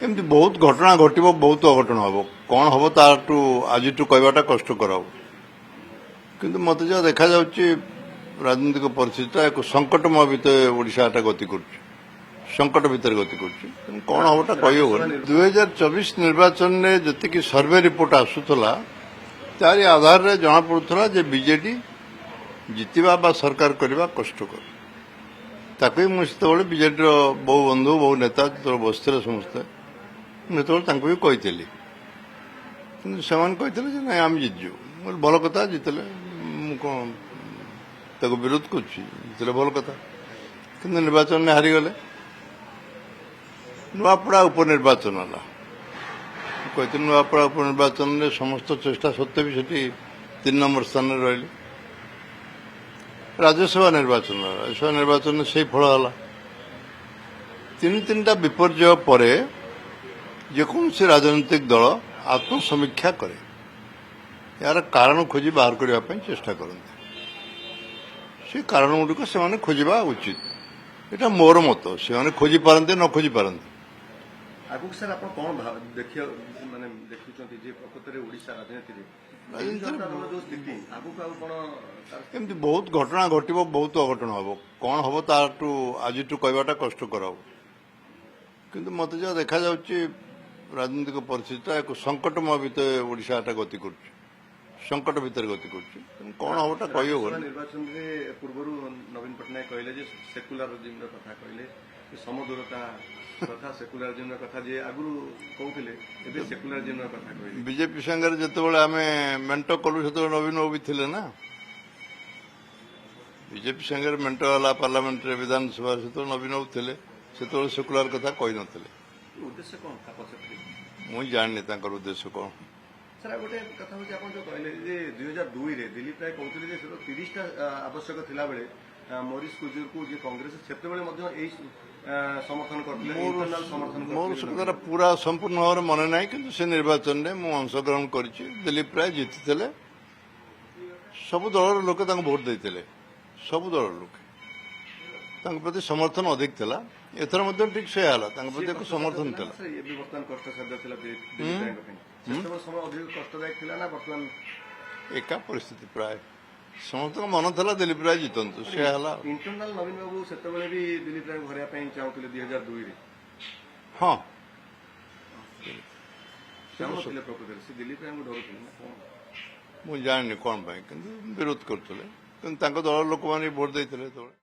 एमती बहुत घटना घट बहुत अघटन हम कौन हम ताठू आज कहवाटा कष्टर हम किंतु मत जहाँ देखा राजनीतिक परिस्थिति एक संकटमय भितर ओडाटा गति कर संकट भितर गति कर कौन हमटा कही 2024 निर्वाचन में जी सर्वे रिपोर्ट आसूला तारी आधार में जना पड़ूला बीजेडी जितवा सरकार करने कष्टकर ताकि मुझे बीजेडी बहु बंधु बहु नेता जो बसते समस्ते मुझे भी कही से ना आम जितु भल कथा जितले कौन विरोध कर भल कथा कि निर्वाचन में हारीगले नुआपड़ा उपनिर्वाचन है कहते नुआपड़ा उपनिर्वाचन में समस्त चेष्टा सत्वे भी सेठी 3 नंबर स्थान में रही राज्यसभा निर्वाचन में से फल है तीन टा विपर्य पर जेकोसी राजनीतिक दल आत्मसमीक्षा करे यार कारण खोजी बाहर करने चेष्टा करते से कारण गुड़िक से खोजा उचित यहाँ मोर मत से खोजी पारते न खोजी पारते आगुक सर आप कौन देखिए माने देखुछंती जे प्रकृत रे ओडिशा राजनीति एमती बहुत घटना घट बहुत अघटन हम कौन हम ताठू आज कहवाटा कष्टर हम किंतु मत जहाँ देखा राजनीतिक परिस्थिति एक संकटमय भितर ओडाटा गति कर संकट भितर गति कर कौन हमटा कही निर्वाचन पूर्व नवीन पट्टनायक कहले सेकुलरिज्म कथा कहले समदूरता कथा सेकुलरिज्म कथा जे आगु कहते सेकुलरिज्म कथा कहले बीजेपी संगे जिते आम मेंट कलु से नवीन बाबू भी थे ना बीजेपी संगे मेंट है पार्लियामेंट विधानसभा से नवीन बाबू थे से सेकुलर कथा कही न उद्देश्य कौन था पछे मुझे जाननी उद्देश्य कौन सर गोटे कथा हूँ आप जो कहले 2002 रे दिलीप राय कहते 30टा आवश्यक थिला बेले मोरिस कुजूर को जे कांग्रेस से समर्थन करते मोर से पूरा संपूर्ण भाव मन ना कि से निर्वाचन में मुझे अंशग्रहण कर दिलीप राय जीति सब दल लोक भोट देते सब दल लोक प्रति समर्थन अधिक था एथर ठीक से प्रति समर्थन था एका परिस्थिति प्राय समस्त मन था दिलीप राय जीतु से इंटरनल नवीन बाबू से भी दिलीप राय घर चाहते 2002 हाँ प्रकृति दिलीप राय डर मुझे जाननी कौन विरोध करते दल लोक मैंने भोट देते